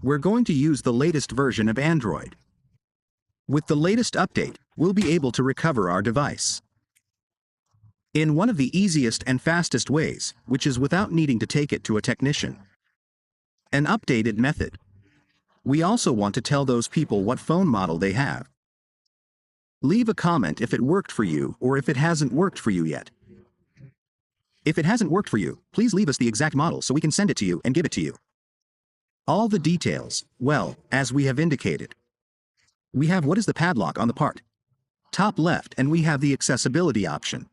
We're going to use the latest version of Android. With the latest update, we'll be able to recover our device in one of the easiest and fastest ways, which is without needing to take it to a technician. An updated method. We also want to tell those people what phone model they have. Leave a comment if it worked for you or if it hasn't worked for you yet. If it hasn't worked for you, please leave us the exact model so we can send it to you and give it to you. All the details, well, as we have indicated. We have what is the padlock on the part top left, and we have the accessibility option.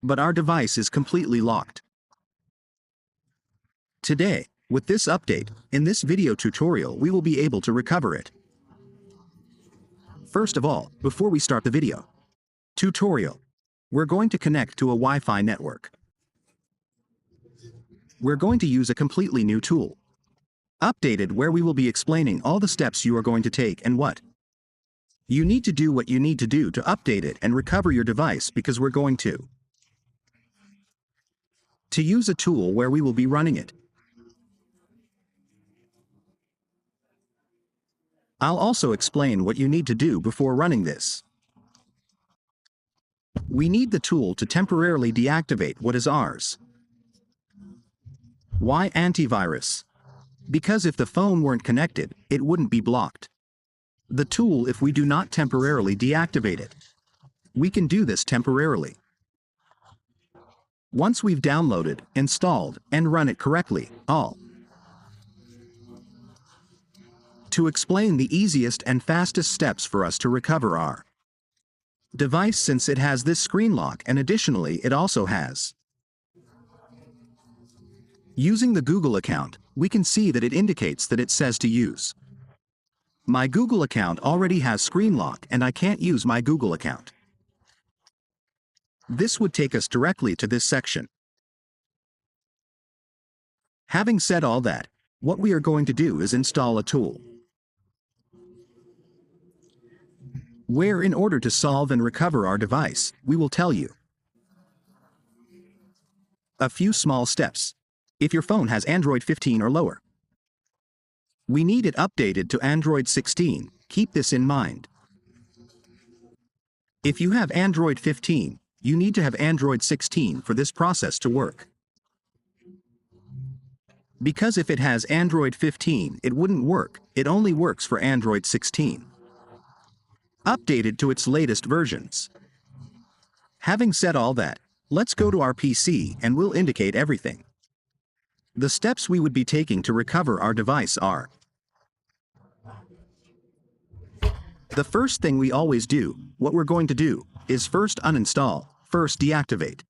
But our device is completely locked. Today, with this update, in this video tutorial we will be able to recover it. First of all, before we start the video tutorial, we're going to connect to a Wi-Fi network. We're going to use a completely new tool. Updated, where we will be explaining all the steps you are going to take and what you need to do to update it and recover your device, because we're going to use a tool where we will be running it. I'll also explain what you need to do before running this. We need the tool to temporarily deactivate what is ours. Why antivirus? Because if the phone weren't connected, it wouldn't be blocked. The tool, if we do not temporarily deactivate it, we can do this temporarily. Once we've downloaded, installed, and run it correctly, all. To explain the easiest and fastest steps for us to recover our device, since it has this screen lock, and additionally it also has. Using the Google account, we can see that it indicates that it says to use. My Google account already has screen lock and I can't use my Google account. This would take us directly to this section. Having said all that, what we are going to do is install a tool, where in order to solve and recover our device, we will tell you a few small steps. If your phone has Android 15 or lower, we need it updated to Android 16, keep this in mind. If you have Android 15, you need to have Android 16 for this process to work. Because if it has Android 15, it wouldn't work, it only works for Android 16. Updated to its latest versions. Having said all that, let's go to our PC and we'll indicate everything. The steps we would be taking to recover our device are: the first thing we always do, what we're going to do, is first uninstall, first deactivate.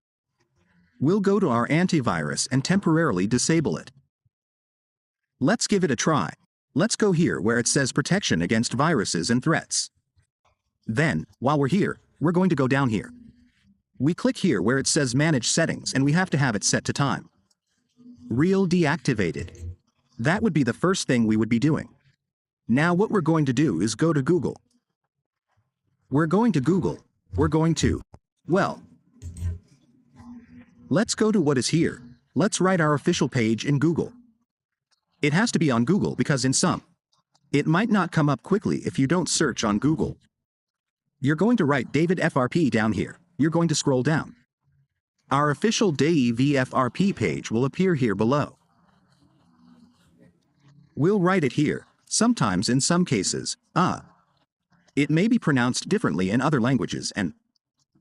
We'll go to our antivirus and temporarily disable it. Let's give it a try. Let's go here where it says protection against viruses and threats. Then, while we're here, we're going to go down here. We click here where it says manage settings, and we have to have it set to time real deactivated. That would be the first thing we would be doing. Now what we're going to do is go to Google. We're going to, well, let's go to what is here. Let's write our official page in Google. It has to be on Google because it might not come up quickly if you don't search on Google. You're going to write David FRP down here. You're going to scroll down. Our official Dave FRP page will appear here below. We'll write it here. Sometimes in some cases, it may be pronounced differently in other languages, and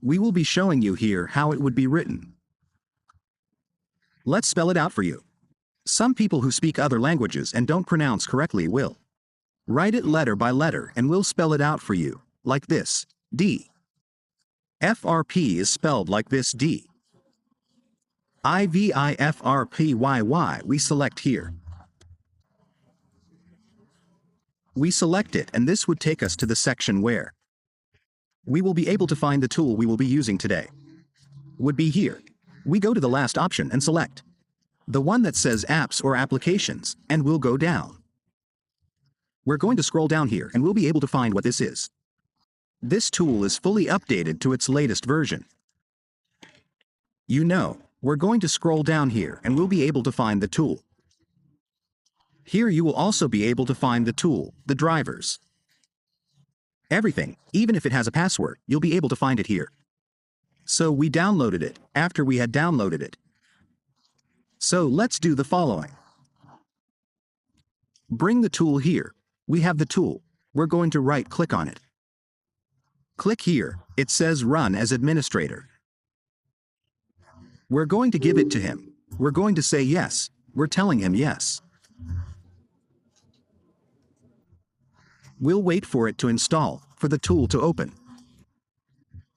we will be showing you here how it would be written. Let's spell it out for you. Some people who speak other languages and don't pronounce correctly will write it letter by letter, and we'll spell it out for you, like this. D. FRP is spelled like this: D. IVIFRPYY. We select here. We select it, and this would take us to the section where we will be able to find the tool we will be using today. Would be here. We go to the last option and select the one that says apps or applications, and we'll go down. We're going to scroll down here and we'll be able to find what this is. This tool is fully updated to its latest version. We're going to scroll down here and we'll be able to find the tool. Here you will also be able to find the tool, the drivers. Everything, even if it has a password, you'll be able to find it here. So we downloaded it, after we had downloaded it. So let's do the following. Bring the tool here. We have the tool. We're going to right-click on it. Click here, it says Run as Administrator. We're going to give it to him. We're going to say yes. We're telling him yes. We'll wait for it to install, for the tool to open.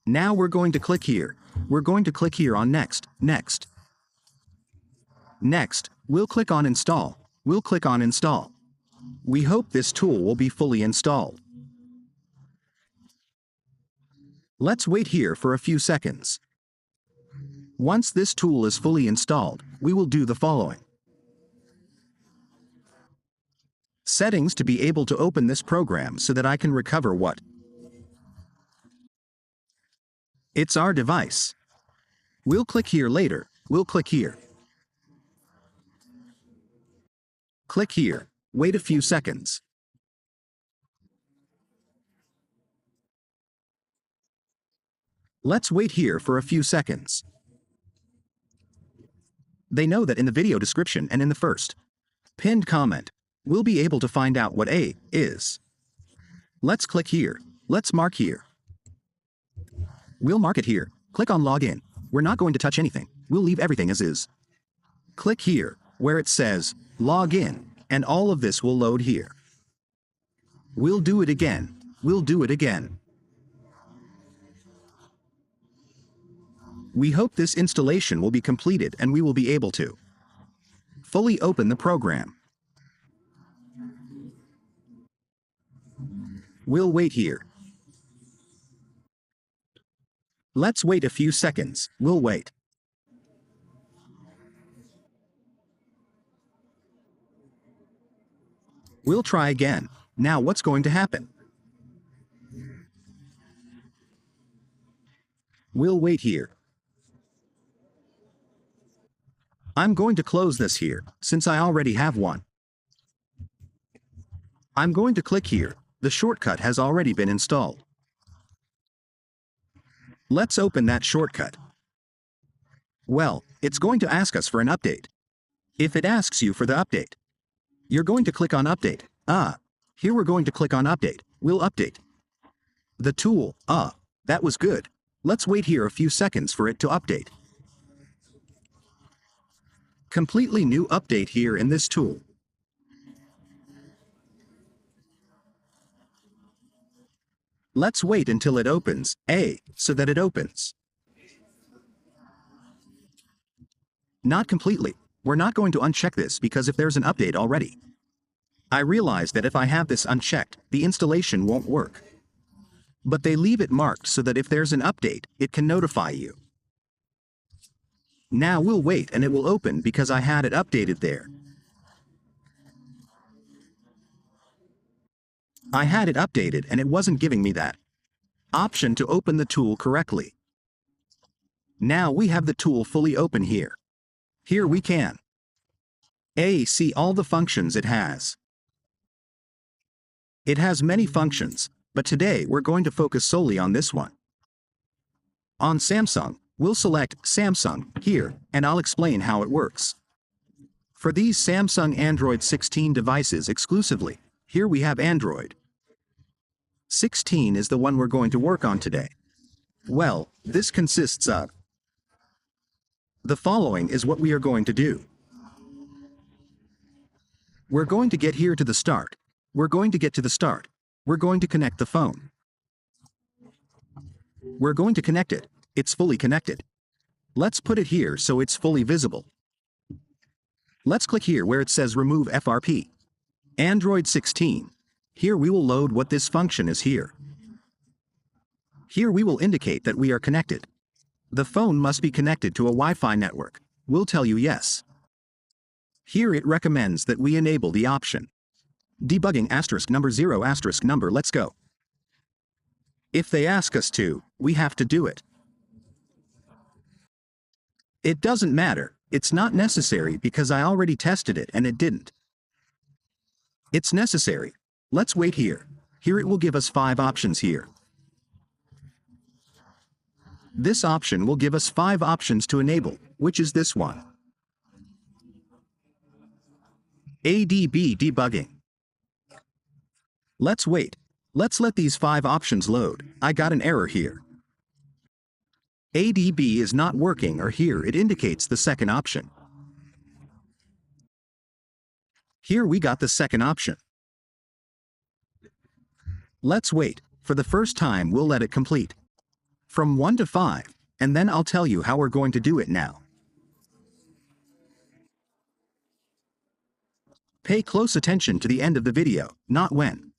Now we're going to click here. We're going to click here on Next, Next. Next, we'll click on Install. We'll click on Install. We hope this tool will be fully installed. Let's wait here for a few seconds. Once this tool is fully installed, we will do the following. Settings to be able to open this program so that I can recover what? It's our device. We'll click here later. We'll click here. Click here. Wait a few seconds. Let's wait here for a few seconds. They know that in the video description and in the first pinned comment, we'll be able to find out what A is. Let's click here. Let's mark here. We'll mark it here. Click on Login. We're not going to touch anything. We'll leave everything as is. Click here, where it says Login, and all of this will load here. We'll do it again. We'll do it again. We hope this installation will be completed and we will be able to fully open the program. We'll wait here. Let's wait a few seconds. We'll wait. We'll try again. Now what's going to happen? We'll wait here. I'm going to close this here, since I already have one. I'm going to click here. The shortcut has already been installed. Let's open that shortcut. Well, it's going to ask us for an update. If it asks you for the update, you're going to click on Update. Here we're going to click on Update. We'll update the tool. That was good. Let's wait here a few seconds for it to update. Completely new update here in this tool. Let's wait until it opens, so that it opens. Not completely. We're not going to uncheck this because if there's an update already. I realize that if I have this unchecked, the installation won't work. But they leave it marked so that if there's an update, it can notify you. Now we'll wait and it will open because I had it updated there. I had it updated and it wasn't giving me that option to open the tool correctly. Now we have the tool fully open here. Here we can see all the functions it has. It has many functions, but today we're going to focus solely on this one. On Samsung, we'll select Samsung here, and I'll explain how it works. For these Samsung Android 16 devices exclusively, here we have Android 16 is the one we're going to work on today. Well, this consists of the following is what we are going to do. We're going to get here to the start. We're going to get to the start. We're going to connect the phone. We're going to connect it. It's fully connected. Let's put it here so it's fully visible. Let's click here where it says Remove FRP. Android 16. Here we will load what this function is here. Here we will indicate that we are connected. The phone must be connected to a Wi-Fi network. We'll tell you yes. Here it recommends that we enable the option debugging *0*. Let's go. If they ask us to, we have to do it. It doesn't matter. It's not necessary because I already tested it and it didn't. It's necessary. Let's wait here. Here it will give us 5 options here. This option will give us 5 options to enable, which is this one. ADB debugging. Let's wait. Let's let these 5 options load. I got an error here. ADB is not working, or here it indicates the second option. Here we got the second option. Let's wait. For the first time we'll let it complete. From 1 to 5, and then I'll tell you how we're going to do it now. Pay close attention to the end of the video, not when.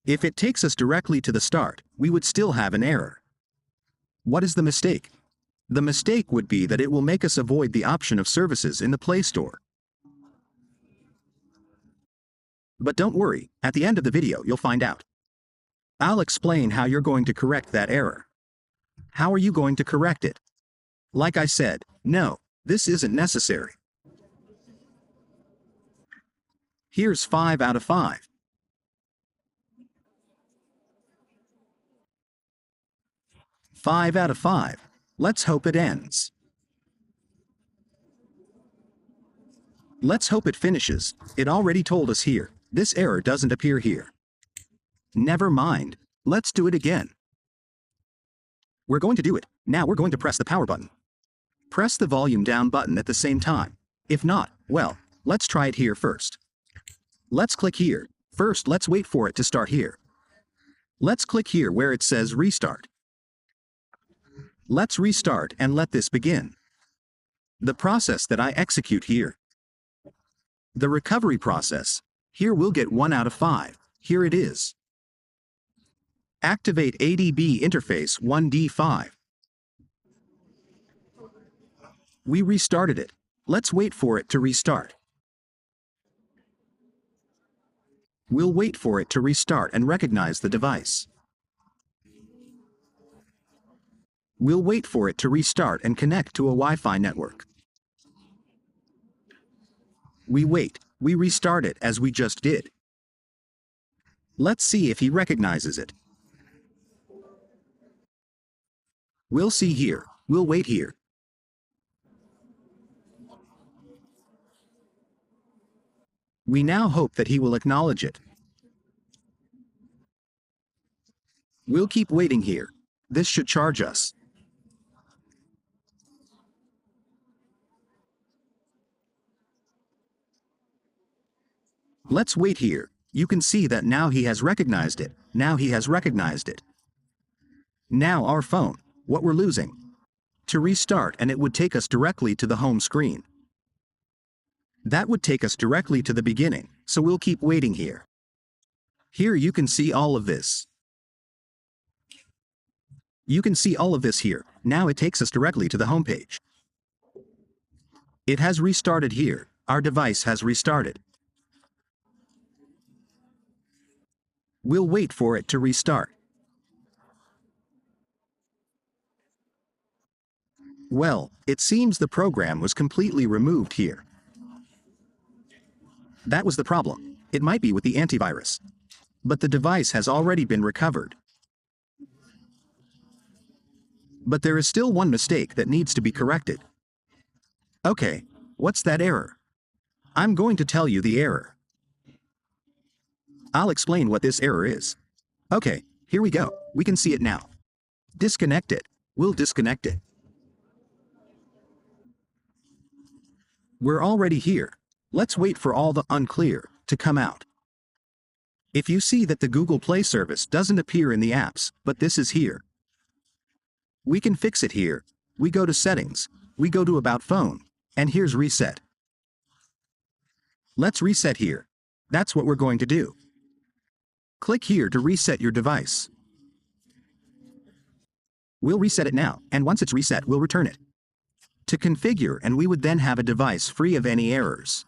If it takes us directly to the start, we would still have an error. What is the mistake? The mistake would be that it will make us avoid the option of services in the Play Store. But don't worry, at the end of the video you'll find out. I'll explain how you're going to correct that error. How are you going to correct it? Like I said, no, this isn't necessary. Here's 5 out of 5. 5 out of 5. Let's hope it ends. Let's hope it finishes. It already told us here. This error doesn't appear here. Never mind. Let's do it again. We're going to do it. Now we're going to press the power button. Press the volume down button at the same time. If not, well, let's try it here first. Let's click here. First, let's wait for it to start here. Let's click here where it says restart. Let's restart and let this begin. The process that I execute here. The recovery process. Here we'll get 1 out of 5. Here it is. Activate ADB interface 1D5. We restarted it. Let's wait for it to restart. We'll wait for it to restart and recognize the device. We'll wait for it to restart and connect to a Wi-Fi network. We wait. We restart it as we just did. Let's see if he recognizes it. We'll see here. We'll wait here. We now hope that he will acknowledge it. We'll keep waiting here. This should charge us. Let's wait here. You can see that now he has recognized it. Now he has recognized it. Now our phone, what we're losing. To restart, and it would take us directly to the home screen. That would take us directly to the beginning, so we'll keep waiting here. Here you can see all of this. You can see all of this here. Now it takes us directly to the home page. It has restarted here. Our device has restarted. We'll wait for it to restart. Well, it seems the program was completely removed here. That was the problem. It might be with the antivirus. But the device has already been recovered. But there is still one mistake that needs to be corrected. Okay, what's that error? I'm going to tell you the error. I'll explain what this error is. Okay, here we go. We can see it now. Disconnect it. We'll disconnect it. We're already here. Let's wait for all the unclear to come out. If you see that the Google Play service doesn't appear in the apps, but this is here. We can fix it here. We go to Settings, we go to About Phone, and here's Reset. Let's reset here. That's what we're going to do. Click here to reset your device. We'll reset it now, and once it's reset, we'll return it to configure, and we would then have a device free of any errors.